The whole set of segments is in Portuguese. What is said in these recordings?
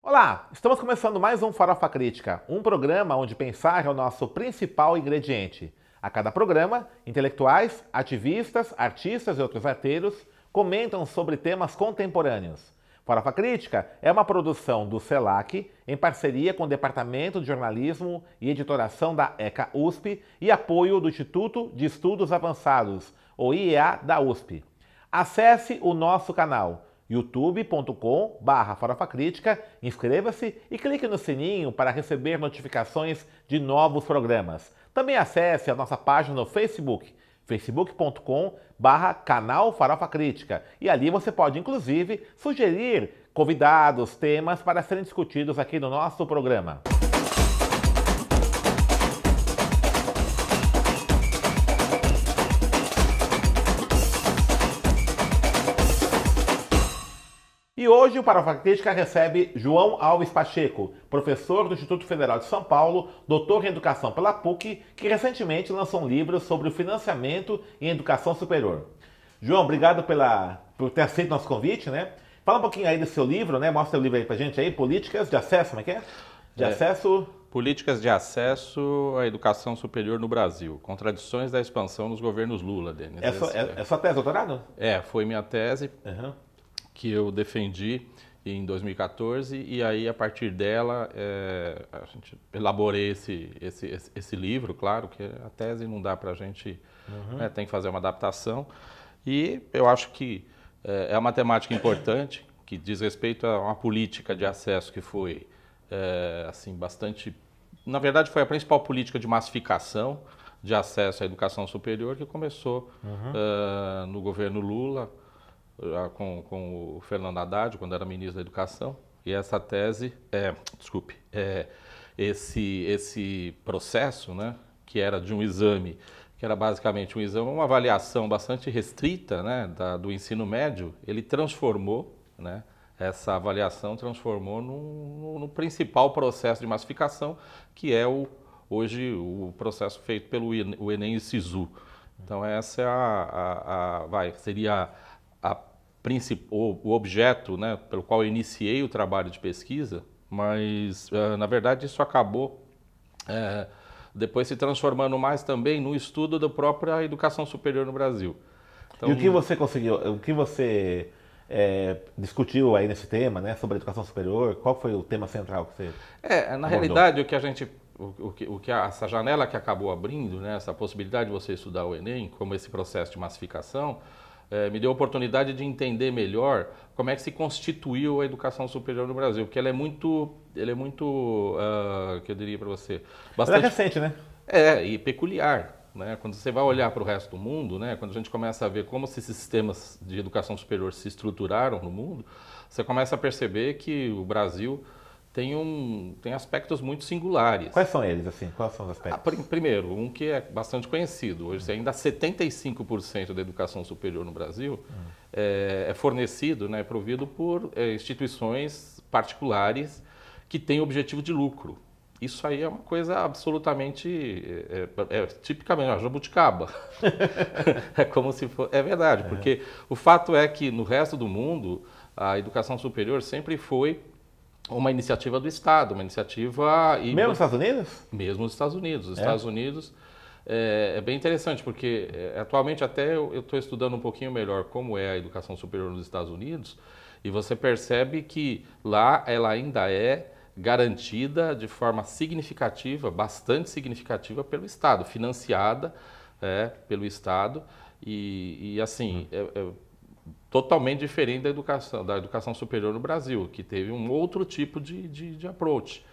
Olá, estamos começando mais um Farofa Crítica, um programa onde pensar é o nosso principal ingrediente. A cada programa, intelectuais, ativistas, artistas e outros arteiros comentam sobre temas contemporâneos. Farofa Crítica é uma produção do CELAC em parceria com o Departamento de Jornalismo e Editoração da ECA USP e apoio do Instituto de Estudos Avançados, o IEA da USP. Acesse o nosso canal youtube.com/farofacrítica, inscreva-se e clique no sininho para receber notificações de novos programas. Também acesse a nossa página no Facebook, facebook.com/canal Farofa Crítica, e ali você pode inclusive sugerir convidados, temas para serem discutidos aqui no nosso programa. E hoje o Farofa Crítica recebe João Alves Pacheco, professor do Instituto Federal de São Paulo, doutor em Educação pela PUC, que recentemente lançou um livro sobre o financiamento em educação superior. João, obrigado por ter aceito nosso convite, né? Fala um pouquinho aí do seu livro, né? Mostra o livro aí pra gente aí, Políticas de Acesso, como é que é? Acesso... Políticas de acesso à educação superior no Brasil. Contradições da expansão nos governos Lula, Denis. É sua tese, doutorado? Foi minha tese. Uhum. Que eu defendi em 2014 e aí a partir dela a gente elaborei esse livro, claro que a tese não dá para a gente, tem que fazer uma adaptação e eu acho que é uma temática importante que diz respeito a uma política de acesso que foi assim bastante, na verdade foi a principal política de massificação de acesso à educação superior que começou no governo Lula, com o Fernando Haddad, quando era ministro da Educação, e essa tese, esse processo, né, que era de um exame, que era basicamente um exame, uma avaliação bastante restrita, né, do ensino médio, ele transformou, né, essa avaliação transformou no principal processo de massificação, que é hoje o processo feito pelo Enem e Sisu. Então essa é seria o objeto, né, pelo qual eu iniciei o trabalho de pesquisa, mas na verdade isso acabou depois se transformando mais também no estudo da própria educação superior no Brasil. Então, e o que você conseguiu, o que você discutiu aí nesse tema, né, sobre a educação superior? Qual foi o tema central que você na realidade essa janela que acabou abrindo, né, essa possibilidade de você estudar o Enem, como esse processo de massificação, me deu a oportunidade de entender melhor como é que se constituiu a educação superior no Brasil, porque ela é muito, que eu diria para você, bastante... Ela é recente, né? E peculiar, né? Quando você vai olhar para o resto do mundo, né? Quando a gente começa a ver como esses sistemas de educação superior se estruturaram no mundo, você começa a perceber que o Brasil tem aspectos muito singulares. Quais são eles, assim? Quais são os aspectos? Primeiro, um que é bastante conhecido. Hoje, ainda 75% da educação superior no Brasil é fornecido, né, provido por instituições particulares que têm objetivo de lucro. Isso aí é uma coisa absolutamente, tipicamente, a jabuticaba. É como se fosse... É verdade, porque o fato é que no resto do mundo, a educação superior sempre foi uma iniciativa do Estado, uma iniciativa... Mesmo nos Estados Unidos? Mesmo nos Estados Unidos. Os Estados Unidos é bem interessante, porque atualmente até eu estou estudando um pouquinho melhor como é a educação superior nos Estados Unidos, e você percebe que lá ela ainda é garantida de forma significativa, bastante significativa pelo Estado, financiada pelo Estado, e assim... totalmente diferente da educação superior no Brasil, que teve um outro tipo de approach.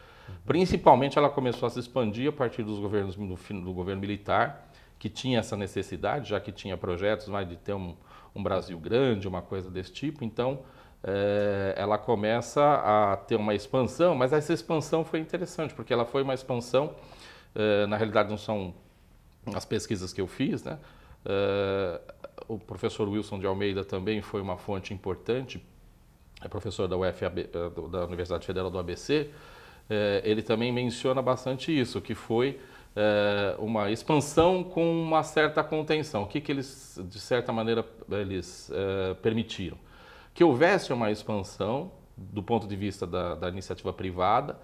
Principalmente ela começou a se expandir a partir dos governos do governo militar, que tinha essa necessidade, já que tinha projetos de ter um Brasil grande, uma coisa desse tipo. Então, ela começa a ter uma expansão, mas essa expansão foi interessante, porque ela foi uma expansão, na realidade não são as pesquisas que eu fiz, né? O professor Wilson de Almeida também foi uma fonte importante, é professor da UFAB, da Universidade Federal do ABC. Ele também menciona bastante isso, que foi uma expansão com uma certa contenção. O que eles, de certa maneira, eles permitiram? Que houvesse uma expansão, do ponto de vista da iniciativa privada,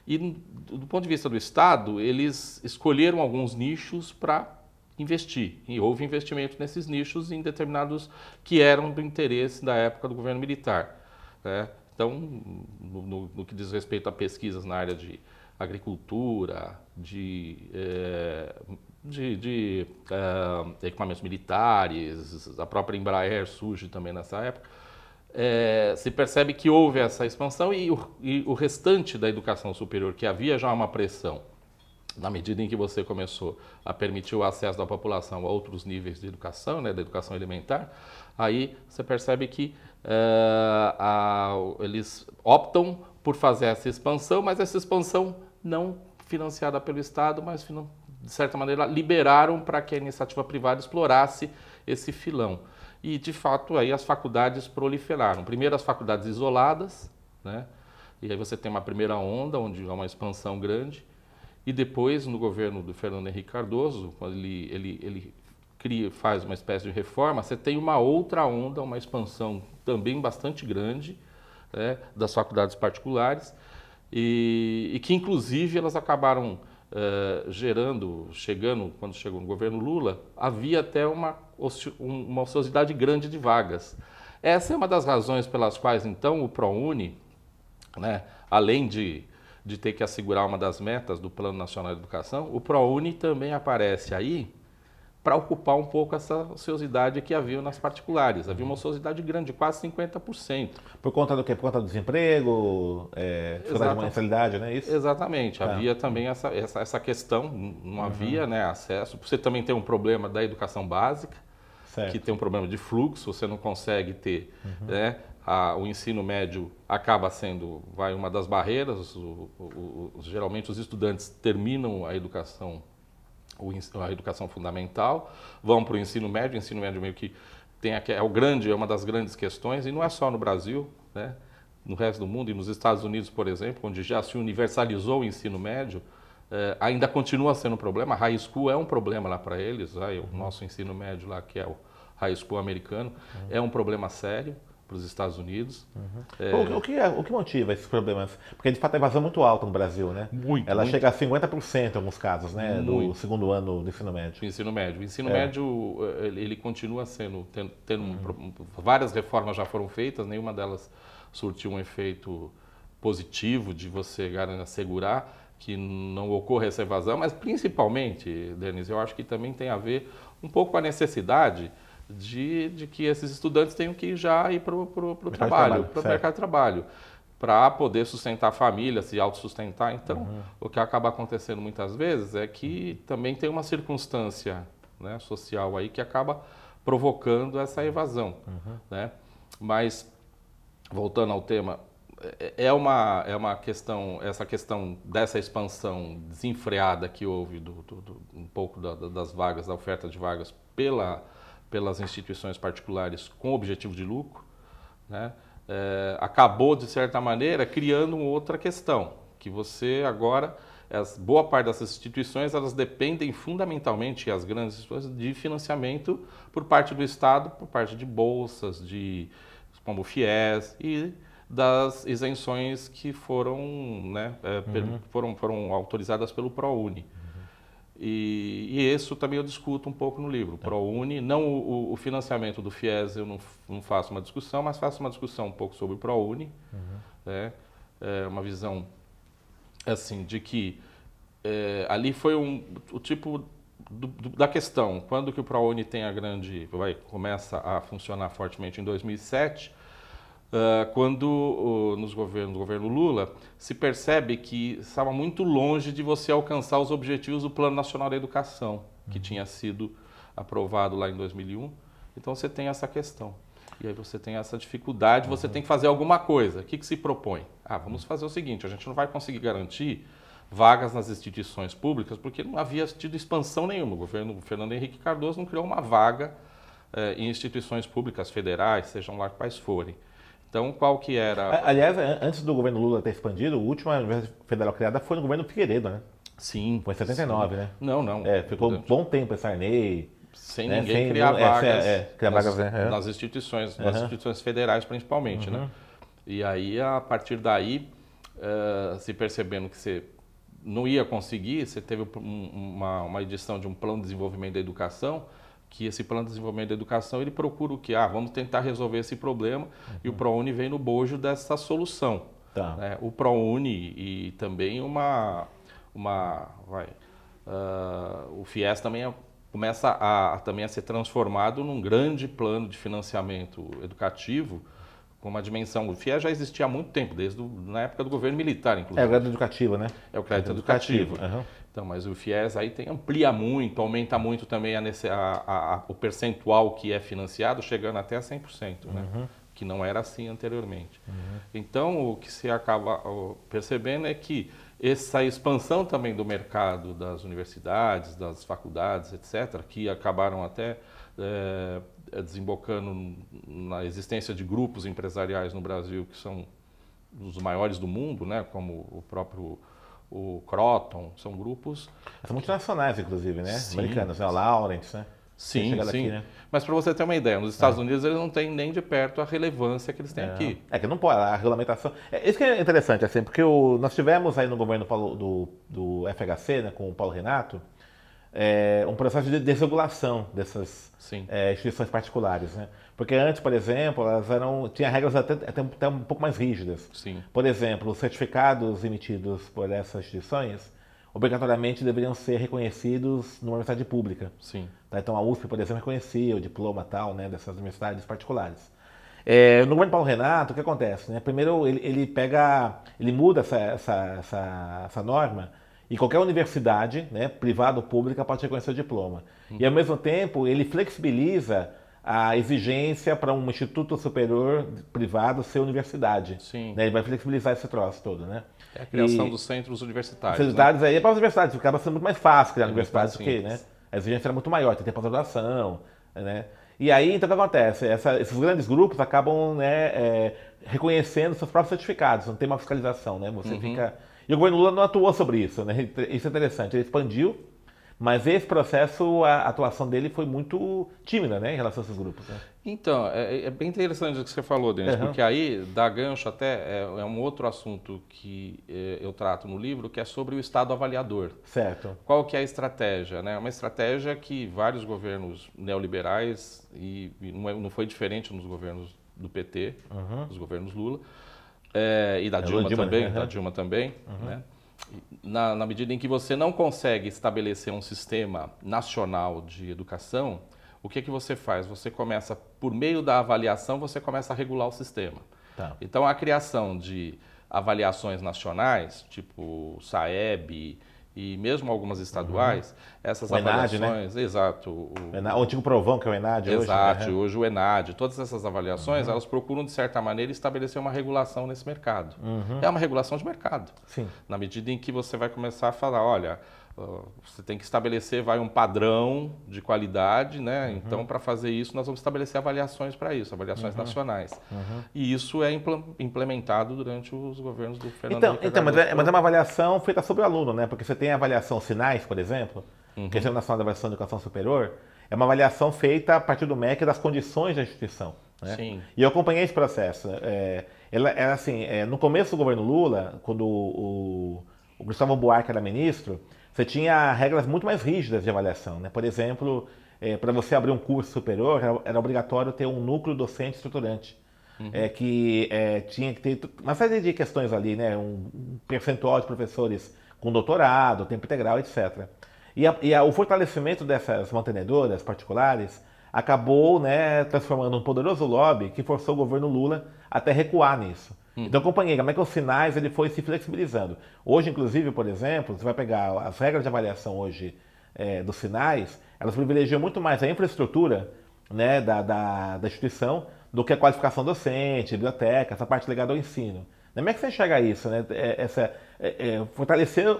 e do ponto de vista do Estado, eles escolheram alguns nichos para investir. E houve investimento nesses nichos em determinados que eram do interesse da época do governo militar, né? Então, no que diz respeito a pesquisas na área de agricultura, de equipamentos militares, a própria Embraer surge também nessa época, se percebe que houve essa expansão e o restante da educação superior, que havia já uma pressão, na medida em que você começou a permitir o acesso da população a outros níveis de educação, né, da educação elementar, aí você percebe que eles optam por fazer essa expansão, mas essa expansão não financiada pelo Estado, mas de certa maneira liberaram para que a iniciativa privada explorasse esse filão. E de fato aí as faculdades proliferaram. Primeiro as faculdades isoladas, né? E aí você tem uma primeira onda onde há uma expansão grande. E depois, no governo do Fernando Henrique Cardoso, quando ele faz uma espécie de reforma, você tem uma outra onda, uma expansão também bastante grande, né, das faculdades particulares, e que inclusive elas acabaram quando chegou no governo Lula, havia até uma ociosidade grande de vagas. Essa é uma das razões pelas quais, então, o ProUni, né, além de ter que assegurar uma das metas do Plano Nacional de Educação, o ProUni também aparece aí para ocupar um pouco essa ociosidade que havia nas particulares. Havia uma ociosidade grande, quase 50%. Por conta do quê? Por conta do desemprego, dificuldade de mensalidade, né? Isso? Exatamente. Havia também essa questão, não havia, né, acesso. Você também tem um problema da educação básica, que tem um problema de fluxo, você não consegue ter, né, o ensino médio acaba sendo uma das barreiras. Geralmente os estudantes terminam a educação fundamental, vão para o ensino médio meio que é uma das grandes questões, e não é só no Brasil, né? No resto do mundo e nos Estados Unidos, por exemplo, onde já se universalizou o ensino médio, ainda continua sendo um problema. A high school é um problema lá para eles, o nosso ensino médio lá, que é o high school americano, é um problema sério para os Estados Unidos. O que motiva esses problemas? Porque, de fato, a evasão é muito alta no Brasil, né? Ela chega a 50% em alguns casos, né? Do segundo ano do ensino médio. O ensino médio, ele continua tendo várias reformas já foram feitas, nenhuma delas surtiu um efeito positivo de você assegurar que não ocorra essa evasão, mas principalmente, Denis, eu acho que também tem a ver um pouco com a necessidade de que esses estudantes tenham que já ir para o trabalho, para o mercado de trabalho, para poder sustentar a família, se autossustentar. Então, o que acaba acontecendo muitas vezes é que também tem uma circunstância, né, social aí que acaba provocando essa evasão, né? Mas, voltando ao tema, é uma questão, essa questão dessa expansão desenfreada que houve um pouco das vagas, da oferta de vagas pelas instituições particulares com objetivo de lucro, né? Acabou, de certa maneira, criando uma outra questão, que você agora, boa parte dessas instituições, elas dependem fundamentalmente, as grandes instituições, de financiamento por parte do Estado, por parte de bolsas, como o FIES, e das isenções que foram, né, foram autorizadas pelo ProUni. E isso também eu discuto um pouco no livro. ProUni, não o financiamento do FIES eu não faço uma discussão, mas faço uma discussão um pouco sobre o ProUni. Né? Uma visão assim, de que ali foi o tipo da questão. Quando que o ProUni tem começa a funcionar fortemente em 2007, quando no governo Lula se percebe que estava muito longe de você alcançar os objetivos do Plano Nacional da Educação, que tinha sido aprovado lá em 2001. Então você tem essa questão. E aí você tem essa dificuldade, você tem que fazer alguma coisa. O que se propõe? Vamos fazer o seguinte, a gente não vai conseguir garantir vagas nas instituições públicas porque não havia tido expansão nenhuma. O governo Fernando Henrique Cardoso não criou uma vaga em instituições públicas federais, sejam lá quais forem. Então, qual que era... Aliás, antes do governo Lula ter expandido, a última universidade federal criada foi no governo Figueiredo, né? Sim. Foi em 79, sim. Né? Não. Ficou um bom tempo esse Sarney. Sem ninguém criar vagas, criar vagas nas instituições federais principalmente, né? E aí, a partir daí, se percebendo que você não ia conseguir, você teve uma edição de um plano de desenvolvimento da educação, que esse plano de desenvolvimento da educação, ele procura o quê? Vamos tentar resolver esse problema, e o ProUni vem no bojo dessa solução. Tá. Né? O ProUni e também o FIES também começa também a ser transformado num grande plano de financiamento educativo, com uma dimensão. O FIES já existia há muito tempo, na época do governo militar, inclusive. É o crédito educativo, né? É o crédito educativo. Uhum. Então, mas o FIES aí amplia muito, aumenta muito também o percentual que é financiado, chegando até a 100%, né? Que não era assim anteriormente. Então, o que se acaba percebendo é que essa expansão também do mercado das universidades, das faculdades, etc., que acabaram até desembocando na existência de grupos empresariais no Brasil que são os maiores do mundo, né? Como o próprio Croton, são grupos... São multinacionais, inclusive, né? Sim. Americanos, né? A Lawrence, né? Sim, sim. Aqui, né? Mas para você ter uma ideia, nos Estados Unidos eles não têm nem de perto a relevância que eles têm aqui. É que não pode, a regulamentação... Isso que é interessante, assim, porque nós tivemos aí no governo do FHC, né, com o Paulo Renato, um processo de desregulação dessas instituições particulares, né? Porque antes, por exemplo, tinha regras até um pouco mais rígidas. Sim. Por exemplo, os certificados emitidos por essas instituições obrigatoriamente deveriam ser reconhecidos numa universidade pública. Sim. Tá? Então a USP, por exemplo, reconhecia o diploma tal, né, dessas universidades particulares. No governo Paulo Renato, o que acontece? Né? Primeiro ele muda essa norma e qualquer universidade, né, privada ou pública, pode reconhecer o diploma. E ao mesmo tempo ele flexibiliza a exigência para um instituto superior privado ser universidade. Sim. Né? Ele vai flexibilizar esse troço todo, né? É a criação dos centros universitários. Universidades aí é para as universidades, acaba sendo muito mais fácil criar universidades do simples. que, né? A exigência era muito maior, tem pós-graduação, né? E aí, então o que acontece? Esses grandes grupos acabam, né, reconhecendo seus próprios certificados, não tem uma fiscalização, né? Você fica... E o governo Lula não atuou sobre isso, né? Isso é interessante, ele expandiu, mas esse processo, a atuação dele foi muito tímida, né, em relação a esses grupos. Né? Então, é bem interessante o que você falou, Denis, porque aí dá gancho até, é um outro assunto que eu trato no livro, que é sobre o Estado avaliador. Certo. Qual que é a estratégia? Né? Uma estratégia que vários governos neoliberais, e não foi diferente nos governos do PT, dos governos Lula, e da Dilma também, né? Na medida em que você não consegue estabelecer um sistema nacional de educação, o que você faz? Você começa, por meio da avaliação, você começa a regular o sistema. Tá. Então, a criação de avaliações nacionais, tipo SAEB e mesmo algumas estaduais, essas avaliações... né? Exato. O antigo Provão, que é o ENAD hoje. Exato, hoje o ENAD. Todas essas avaliações, elas procuram, de certa maneira, estabelecer uma regulação nesse mercado. É uma regulação de mercado. Sim. Na medida em que você vai começar a falar, olha, você tem que estabelecer um padrão de qualidade, né? Então, para fazer isso, nós vamos estabelecer avaliações para isso, avaliações nacionais. E isso é implementado durante os governos do Fernando Henrique Cardoso. Mas é uma avaliação feita sobre o aluno, né? Porque você tem a avaliação Sinais, por exemplo, que é o Sistema Nacional de Avaliação de Educação Superior, é uma avaliação feita a partir do MEC das condições da instituição. Né? Sim. E eu acompanhei esse processo. No começo do governo Lula, quando o Gustavo Buarque era ministro, você tinha regras muito mais rígidas de avaliação. Né? Por exemplo, para você abrir um curso superior, era obrigatório ter um núcleo docente estruturante. Tinha que ter uma série de questões ali, né? Um percentual de professores com doutorado, tempo integral, etc. O fortalecimento dessas mantenedoras particulares acabou, né, transformando um poderoso lobby que forçou o governo Lula até recuar nisso. Então, acompanhei como é que os Sinais ele foi se flexibilizando. Hoje, inclusive, por exemplo, você vai pegar as regras de avaliação hoje dos Sinais, elas privilegiam muito mais a infraestrutura, né, da instituição do que a qualificação docente, biblioteca, essa parte ligada ao ensino. Como é que você enxerga isso, né?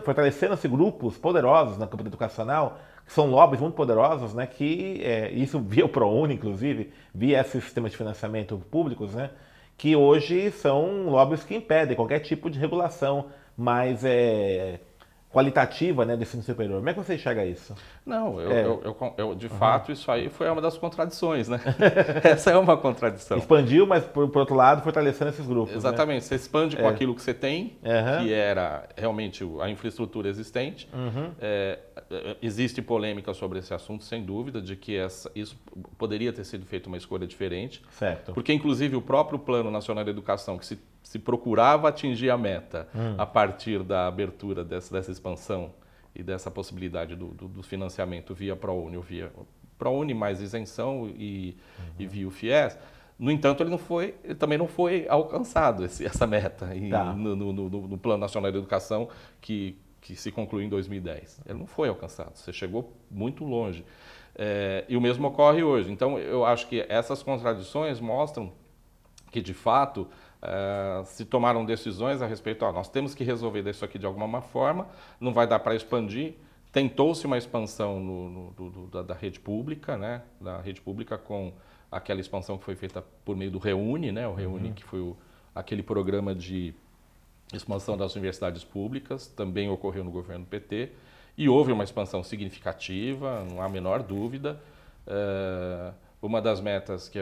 Fortalecendo-se grupos poderosos na campo educacional, que são lobbies muito poderosos, né? Que isso via o ProUni, inclusive, via esses sistemas de financiamento públicos, né? Que hoje são lobbies que impedem qualquer tipo de regulação mais qualitativa, né, do ensino superior. Como é que você enxerga isso? Não, de fato, isso aí foi uma das contradições, né? Essa é uma contradição. Expandiu, mas por outro lado, fortalecendo esses grupos. Exatamente, né? Você expande com aquilo que você tem, Uhum. que era realmente a infraestrutura existente. Uhum. Existe polêmica sobre esse assunto, sem dúvida, de que isso poderia ter sido feito uma escolha diferente. Certo. Porque, inclusive, o próprio Plano Nacional de Educação, que se procurava atingir a meta a partir da abertura dessa expansão e dessa possibilidade do financiamento via ProUni mais isenção e via o FIES. No entanto, ele também não foi alcançado essa meta no Plano Nacional de Educação que se concluiu em 2010. Ele não foi alcançado, você chegou muito longe. E o mesmo ocorre hoje. Então, eu acho que essas contradições mostram que, de fato, se tomaram decisões a respeito, nós temos que resolver isso aqui de alguma forma, não vai dar para expandir. Tentou-se uma expansão da rede pública, né? Da rede pública com aquela expansão que foi feita por meio do REUNI, né? O REUNI, que foi aquele programa de expansão das universidades públicas, também ocorreu no governo PT, e houve uma expansão significativa, não há a menor dúvida. Uma das metas que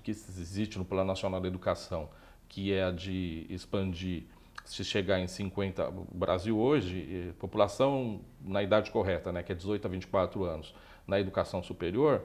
existe no Plano Nacional da Educação, que é a de expandir, se chegar em 50... O Brasil hoje, população na idade correta, né, que é 18 a 24 anos, na educação superior,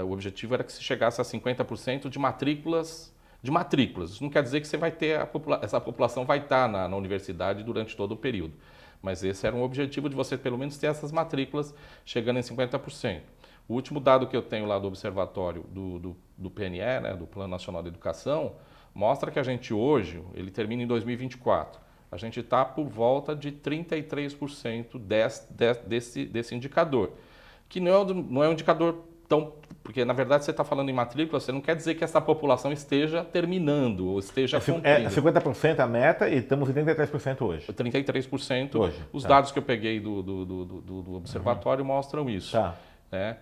o objetivo era que se chegasse a 50% de matrículas. Isso não quer dizer que você vai ter essa população vai estar na universidade durante todo o período, mas esse era um objetivo de você pelo menos ter essas matrículas chegando em 50%. O último dado que eu tenho lá do observatório do PNE, né, do Plano Nacional de Educação, mostra que a gente hoje, ele termina em 2024, a gente está por volta de 33% desse indicador, que não é um indicador tão... Porque, na verdade, você está falando em matrícula, você não quer dizer que essa população esteja terminando ou esteja cumprindo. 50% a meta e estamos em 33% hoje. 33% hoje. Os dados que eu peguei do observatório mostram isso. Tá. Né?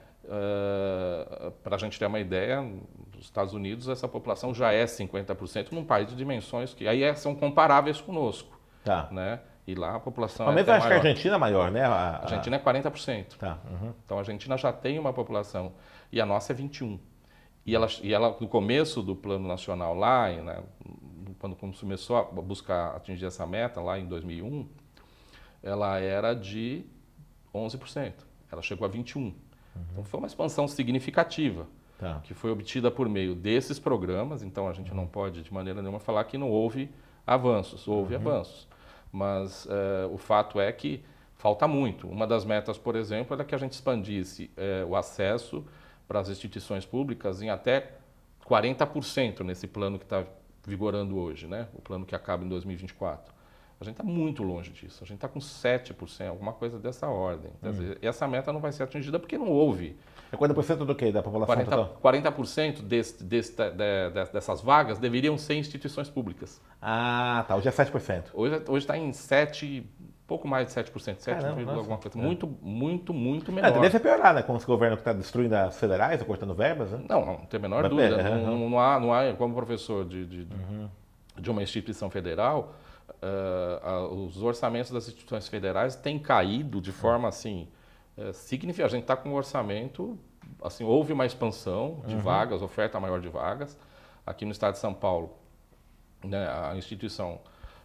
Para a gente ter uma ideia, nos Estados Unidos essa população já é 50% num país de dimensões que aí são comparáveis conosco. Tá. Né? E lá a população Mas mesmo acho que a Argentina é maior, né? A Argentina é 40%. Tá. Uhum. Então a Argentina já tem uma população e a nossa é 21%. E ela no começo do Plano Nacional lá, né, quando começou a buscar atingir essa meta lá em 2001, ela era de 11%. Ela chegou a 21%. Então foi uma expansão significativa, que foi obtida por meio desses programas. Então a gente não pode de maneira nenhuma falar que não houve avanços. Houve avanços. Mas o fato é que falta muito. Uma das metas, por exemplo, era que a gente expandisse o acesso para as instituições públicas em até 40% nesse plano que está vigorando hoje, né? O plano que acaba em 2024. A gente está muito longe disso. A gente está com 7%, alguma coisa dessa ordem. Quer dizer, essa meta não vai ser atingida porque não houve. É 40% do quê? Da população total? 40% dessas vagas deveriam ser instituições públicas. Ah, tá. Hoje é 7%. Hoje está em 7%, pouco mais de 7%, 7, alguma coisa. Muito menor. Deve ser piorar, né? Com esse governo que está destruindo as federais, ou cortando verbas, né? Não tem a menor dúvida. Não há, como professor de uma instituição federal, os orçamentos das instituições federais têm caído de forma assim significativa. A gente está com um orçamento, assim, houve uma expansão de vagas, oferta maior de vagas. Aqui no estado de São Paulo, né,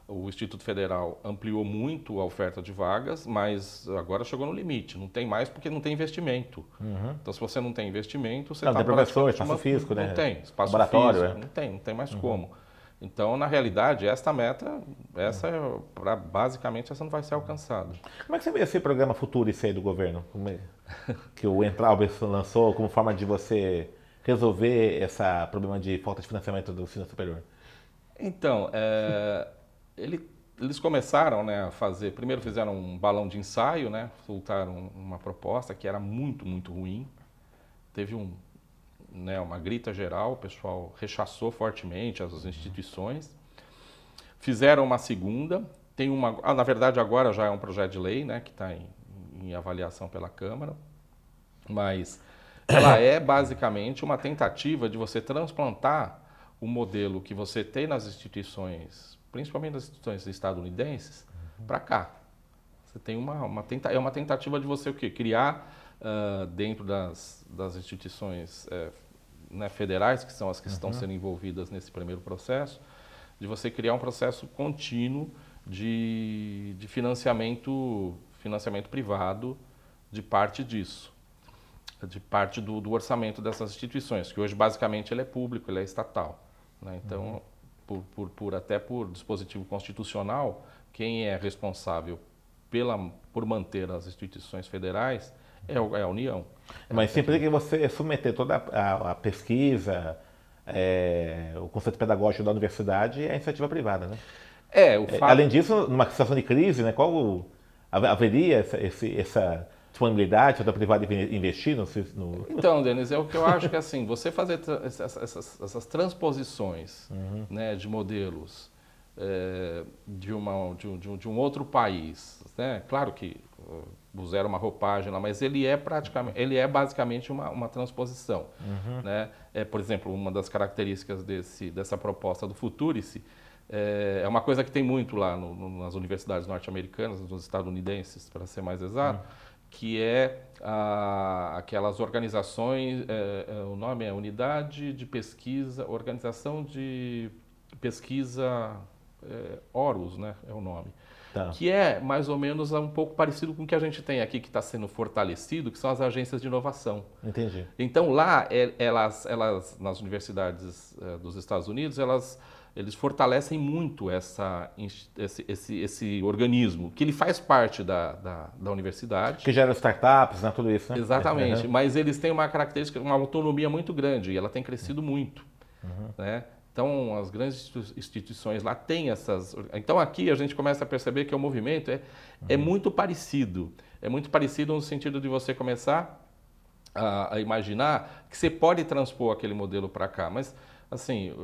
o Instituto Federal ampliou muito a oferta de vagas, mas agora chegou no limite. Não tem mais porque não tem investimento. Então, se você não tem investimento, você não tem professor, espaço físico, né? Não tem espaço laboratório, físico, não tem mais como. Então, na realidade, basicamente, essa não vai ser alcançada. Como é que você vê esse programa Futurice aí do governo? Que o Entralbe lançou como forma de você resolver esse problema de falta de financiamento do ensino superior? Então, eles começaram, né, a fazer... Primeiro fizeram um balão de ensaio, né, soltaram uma proposta que era muito ruim. Teve uma grita geral, o pessoal rechaçou fortemente as instituições. Fizeram uma segunda, na verdade agora já é um projeto de lei, né, que está em avaliação pela Câmara, mas ela é basicamente uma tentativa de você transplantar o modelo que você tem nas instituições, principalmente nas instituições estadunidenses, para cá. Você tem é uma tentativa de você o quê? Criar dentro das instituições né, federais, que são as que estão sendo envolvidas nesse primeiro processo, de você criar um processo contínuo de financiamento privado de parte disso, de parte do orçamento dessas instituições, que hoje basicamente ele é público, ele é estatal, né? Então, até por dispositivo constitucional, quem é responsável por manter as instituições federais é a União. Mas sempre que você submeter toda a pesquisa, o conceito pedagógico da universidade é a iniciativa privada, né? Além disso, numa situação de crise, né, haveria essa disponibilidade da privada de investir no... Então, Denis, é o que eu acho que assim, você fazer essas transposições né, de modelos de um outro país, né? Claro que puseram uma roupagem lá, mas ele é basicamente uma transposição, né? Por exemplo, uma das características dessa proposta do Futurice é uma coisa que tem muito lá nas universidades norte-americanas, nos estadunidenses, para ser mais exato, que é aquelas organizações, o nome é Unidade de Pesquisa, Organização de Pesquisa Horus, né, é o nome. Tá. Que é mais ou menos um pouco parecido com o que a gente tem aqui, que está sendo fortalecido, que são as agências de inovação. Entendi. Então lá, elas nas universidades dos Estados Unidos, eles fortalecem muito esse organismo, que ele faz parte da universidade. Que gera startups, né, tudo isso, né? Exatamente, mas eles têm uma característica, uma autonomia muito grande, e ela tem crescido muito, né? Então, as grandes instituições lá têm essas... Então, aqui a gente começa a perceber que o movimento é muito parecido. É muito parecido no sentido de você começar a imaginar que você pode transpor aquele modelo para cá. Mas, assim,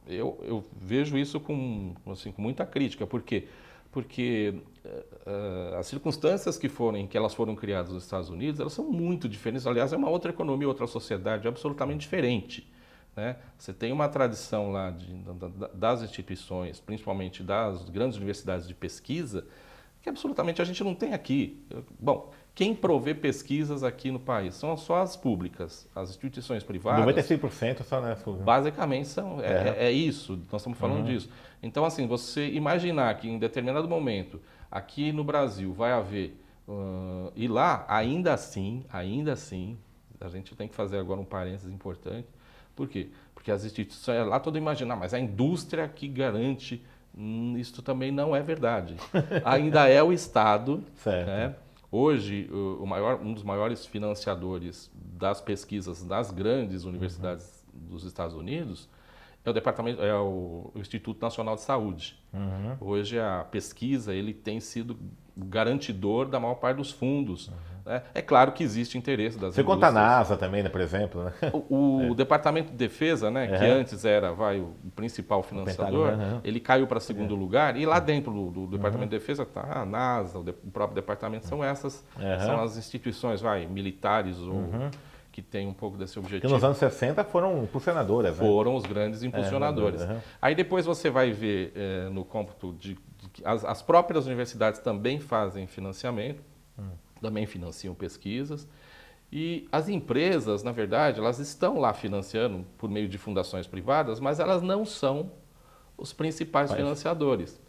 eu vejo isso com muita crítica. Por quê? Porque as circunstâncias que elas foram criadas nos Estados Unidos, elas são muito diferentes. Aliás, é uma outra economia, outra sociedade absolutamente diferente. Né? Você tem uma tradição lá das instituições, principalmente das grandes universidades de pesquisa, que absolutamente a gente não tem aqui. Bom, quem provê pesquisas aqui no país são só as públicas, as instituições privadas. 95% só nessa. Basicamente é isso, nós estamos falando disso. Então, assim, você imaginar que em determinado momento, aqui no Brasil, vai haver, e lá, ainda assim, a gente tem que fazer agora um parênteses importante. Por quê? Porque as instituições, lá todo imaginar, mas a indústria que garante, isso também não é verdade. Ainda é o Estado. Certo. Né? Hoje, um dos maiores financiadores das pesquisas das grandes universidades dos Estados Unidos é o Instituto Nacional de Saúde. Hoje a pesquisa ele tem sido o garantidor da maior parte dos fundos. Né? É claro que existe interesse das indústrias. Você conta a NASA também, né, por exemplo? Né? O Departamento de Defesa, né, que antes era o principal financiador, ele caiu para segundo lugar. E lá dentro do Departamento de Defesa está a NASA, o próprio departamento, são as instituições militares ou que tem um pouco desse objetivo. Que nos anos 60 foram impulsionadoras. Foram os grandes impulsionadores. Aí depois você vai ver no cômputo de que as próprias universidades também fazem financiamento, também financiam pesquisas. E as empresas, na verdade, elas estão lá financiando por meio de fundações privadas, mas elas não são os principais financiadores.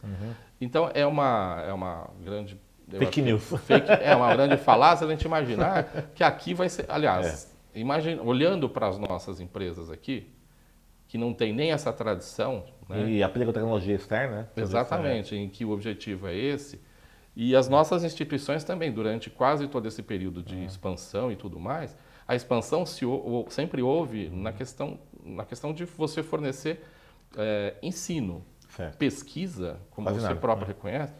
Então é uma grande... Fake news. É uma grande falácia a gente imaginar que aqui vai ser... Aliás, olhando para as nossas empresas aqui, que não tem nem essa tradição... Né? E aplica tecnologia externa, né? Exatamente, em que o objetivo é esse. E as nossas instituições também, durante quase todo esse período de expansão e tudo mais, a expansão sempre houve na questão de você fornecer ensino. Certo. Pesquisa, como você próprio reconhece,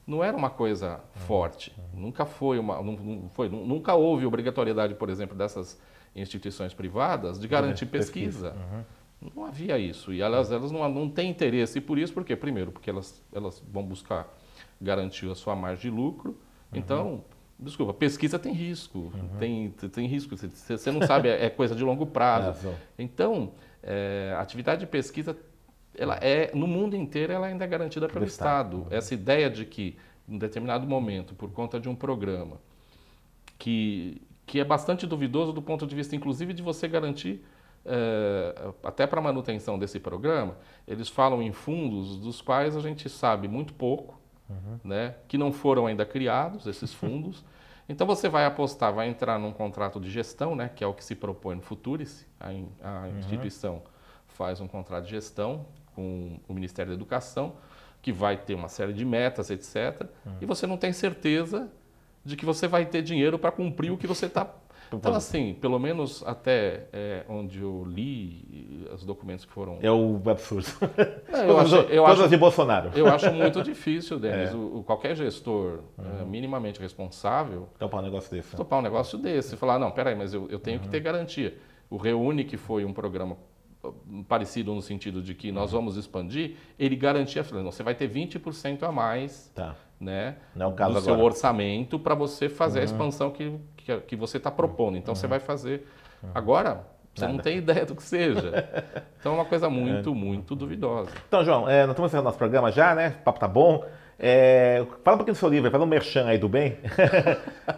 não era uma coisa forte. Nunca nunca houve obrigatoriedade, por exemplo, dessas instituições privadas de garantir pesquisa. Não havia isso. E elas não têm interesse. E por isso, por quê? Primeiro, porque elas vão buscar garantir a sua margem de lucro. Então, desculpa, pesquisa tem risco. Tem risco. Você não sabe, é coisa de longo prazo. Então, a atividade de pesquisa, no mundo inteiro, ela ainda é garantida pelo Estado. Essa ideia de que em determinado momento, por conta de um programa que é bastante duvidoso do ponto de vista, inclusive, de você garantir, até para a manutenção desse programa, eles falam em fundos dos quais a gente sabe muito pouco, né, que não foram ainda criados, esses fundos. Então você vai apostar, vai entrar num contrato de gestão, né, que é o que se propõe no Futurice, a instituição faz um contrato de gestão com o Ministério da Educação, que vai ter uma série de metas, etc. E você não tem certeza de que você vai ter dinheiro para cumprir o que você está... Então, assim, pelo menos até onde eu li os documentos que foram... É o absurdo. Eu Todas de Bolsonaro. Eu acho muito difícil, Denis, qualquer gestor minimamente responsável... Topar um negócio desse. Topar um negócio desse. Falar, não, peraí, mas eu tenho que ter garantia. O Reúne, que foi um programa parecido no sentido de que nós vamos expandir, ele garantia, falando, você vai ter 20% a mais, né, não é o caso do seu agora. Orçamento para você fazer a expansão que você está propondo. Então você vai fazer. Agora, você não tem ideia do que seja. Então é uma coisa muito duvidosa. Então, João, nós estamos encerrando nosso programa já, né? O papo tá bom. Fala um pouquinho do seu livro, fala um merchan aí do bem.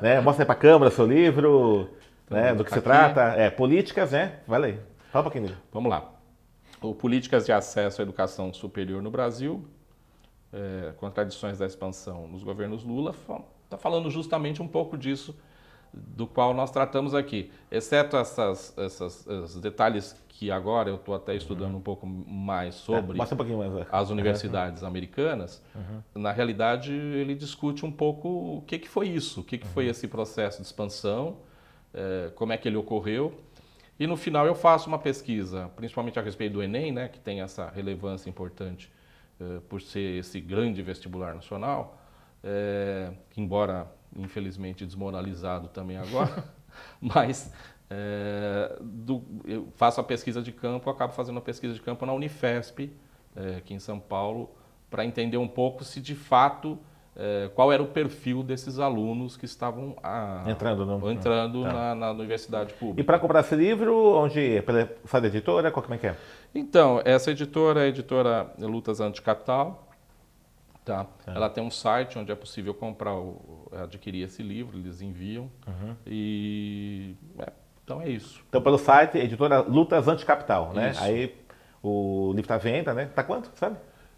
Né? Mostra aí para a câmera o seu livro, né? Do que se trata. Políticas, né? Vai aí. Fala um pouquinho dele. Vamos lá. O Políticas de Acesso à Educação Superior no Brasil, Contradições da Expansão nos Governos Lula, está falando justamente um pouco disso, do qual nós tratamos aqui. Exceto esses detalhes que agora eu estou até estudando um pouco mais sobre um pouquinho mais, as universidades americanas. Na realidade, ele discute um pouco o que foi isso, o que foi esse processo de expansão, como é que ele ocorreu. E no final eu faço uma pesquisa, principalmente a respeito do Enem, né, que tem essa relevância importante por ser esse grande vestibular nacional, que embora infelizmente desmoralizado também agora, mas eu faço a pesquisa de campo, acabo fazendo a pesquisa de campo na Unifesp, aqui em São Paulo, para entender um pouco se de fato qual era o perfil desses alunos que estavam entrando na universidade pública. E para comprar esse livro, onde? Pela site da editora? Como é que é? Então, essa editora é a editora Lutas Anticapital. Tá? Ela tem um site onde é possível comprar, adquirir esse livro, eles enviam. E então é isso. Então pelo site, editora Lutas Anticapital, né? Isso. Aí o livro está à venda, né? Tá quanto, sabe?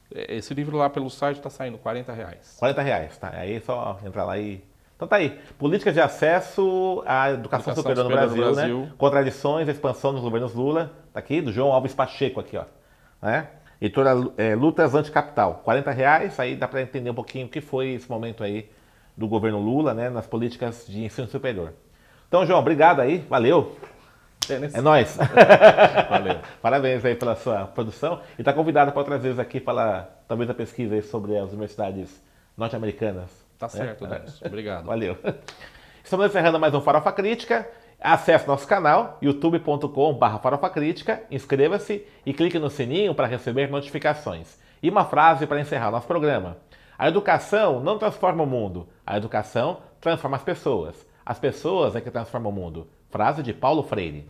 Esse livro lá pelo site está saindo R$40. R$40, tá? Aí é só entrar lá e... Então tá aí. Políticas de acesso à educação superior no Brasil, né? Contradições, expansão dos governos Lula. Tá aqui, do João Alves Pacheco aqui, ó. Né? Editora Lutas Anticapital. R$40, aí dá para entender um pouquinho o que foi esse momento aí do governo Lula, né? Nas políticas de ensino superior. Então, João, obrigado aí. Valeu. É nóis. Valeu. Parabéns aí pela sua produção. E está convidado para outras vezes aqui falar talvez a pesquisa aí sobre as universidades norte-americanas. Tá certo, Denis. Obrigado. Valeu. Estamos encerrando mais um Farofa Crítica. Acesse nosso canal, youtube.com/farofacrítica, inscreva-se e clique no sininho para receber notificações. E uma frase para encerrar nosso programa. A educação não transforma o mundo, a educação transforma as pessoas. As pessoas é que transformam o mundo. Frase de Paulo Freire.